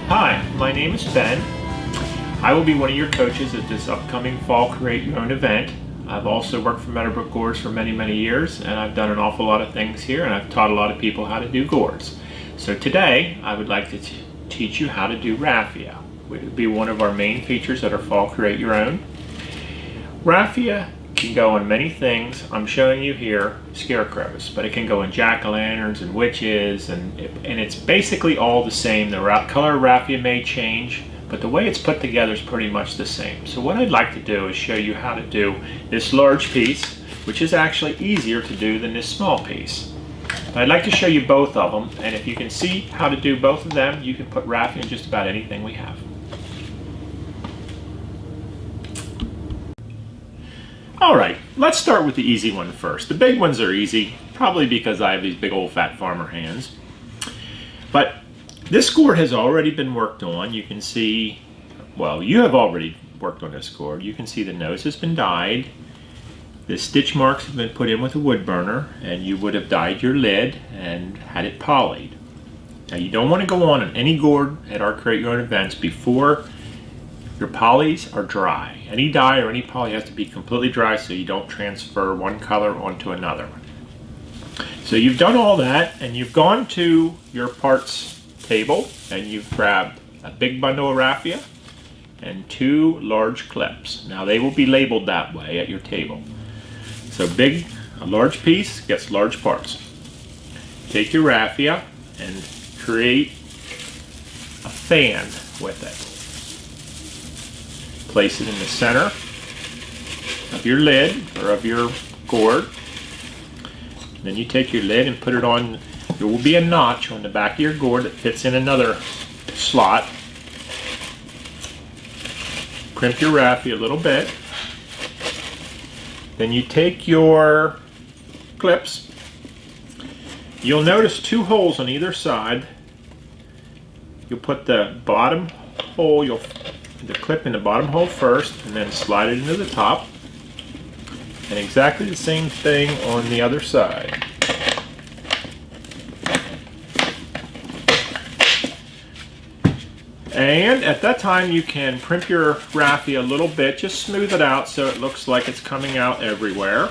Hi, my name is Ben. I will be one of your coaches at this upcoming Fall Create Your Own event. I've also worked for Meadowbrooke Gourds for many years, and I've done an awful lot of things here, and I've taught a lot of people how to do gourds. So today, I would like to teach you how to do raffia, which would be one of our main features at our Fall Create Your Own. Raffia can go on many things. I'm showing you here scarecrows, but it can go in jack-o'-lanterns and witches, and it's basically all the same. The color of raffia may change, but the way it's put together is pretty much the same. So what I'd like to do is show you how to do this large piece, which is actually easier to do than this small piece. But I'd like to show you both of them, and if you can see how to do both of them, you can put raffia in just about anything we have. Alright, let's start with the easy one first. The big ones are easy, probably because I have these big old fat farmer hands. But this gourd has already been worked on. You can see, well, you have already worked on this gourd. You can see the nose has been dyed. The stitch marks have been put in with a wood burner, and you would have dyed your lid and had it polyed. Now you don't want to go on any gourd at our Create Your Own events before your polys are dry. Any dye or any poly has to be completely dry so you don't transfer one color onto another. So you've done all that, and you've gone to your parts table, and you've grabbed a big bundle of raffia and 2 large clips. Now they will be labeled that way at your table. So a large piece gets large parts. Take your raffia and create a fan with it. Place it in the center of your lid or of your gourd. Then you take your lid and put it on. There will be a notch on the back of your gourd that fits in another slot. Crimp your raffia a little bit. Then you take your clips. You'll notice 2 holes on either side. You'll put the bottom hole, the clip in the bottom hole first, and then slide it into the top. And exactly the same thing on the other side. And at that time you can primp your raffia a little bit, just smooth it out so it looks like it's coming out everywhere.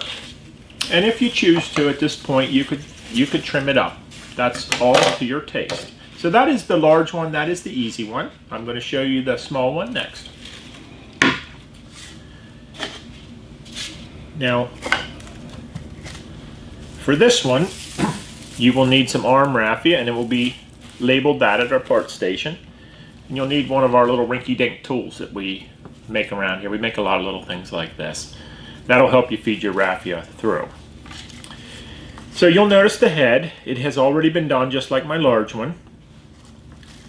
And if you choose to at this point, you could trim it up. That's all to your taste. So that is the large one, that is the easy one. I'm going to show you the small one next. Now, for this one, you will need some arm raffia, and it will be labeled that at our parts station. And you'll need one of our little rinky-dink tools that we make around here. We make a lot of little things like this. That'll help you feed your raffia through. So you'll notice the head. It has already been done just like my large one.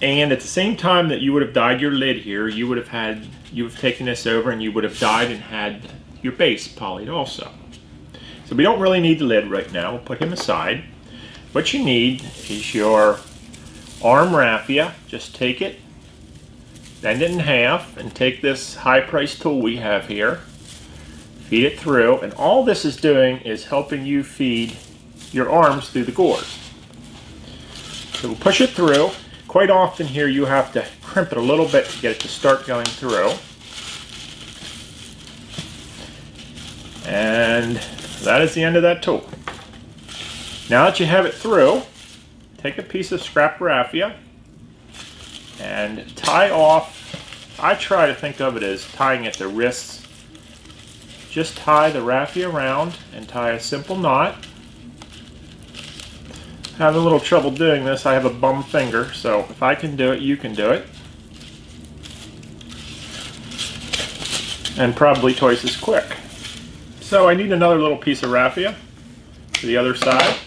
And at the same time that you would have dyed your lid here, you would have taken this over and you would have dyed and had your base polyed also. So we don't really need the lid right now. We'll put him aside. What you need is your arm raffia. Just take it, bend it in half, and take this high-priced tool we have here. Feed it through, and all this is doing is helping you feed your arms through the gourd. So we'll push it through. Quite often here you have to crimp it a little bit to get it to start going through. And that is the end of that tool. Now that you have it through, take a piece of scrap raffia and tie off. I try to think of it as tying at the wrists. Just tie the raffia around and tie a simple knot. I have a little trouble doing this. I have a bum finger, so if I can do it, you can do it. And probably twice as quick. So I need another little piece of raffia to the other side.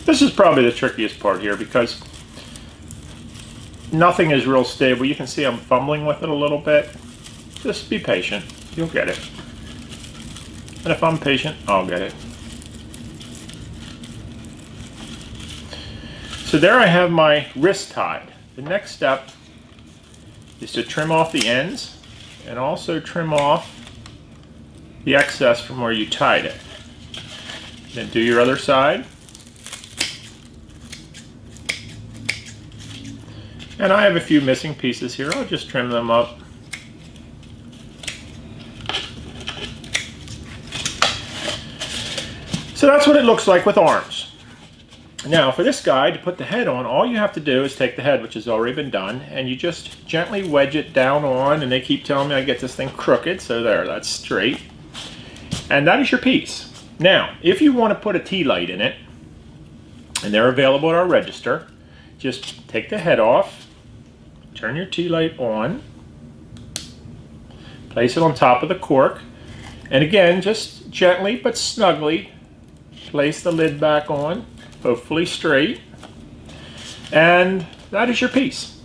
This is probably the trickiest part here because nothing is real stable. You can see I'm fumbling with it a little bit. Just be patient. You'll get it. And if I'm patient, I'll get it. So there I have my wrist tied. The next step is to trim off the ends and also trim off the excess from where you tied it. Then do your other side. And I have a few missing pieces here. I'll just trim them up. So that's what it looks like with arms. Now for this guy, to put the head on, all you have to do is take the head, which has already been done, and you just gently wedge it down on, and they keep telling me I get this thing crooked, so there, that's straight. And that is your piece. Now, if you want to put a tea light in it, and they're available at our register, just take the head off, turn your tea light on, place it on top of the cork, and again, just gently but snugly place the lid back on, hopefully straight, and that is your piece.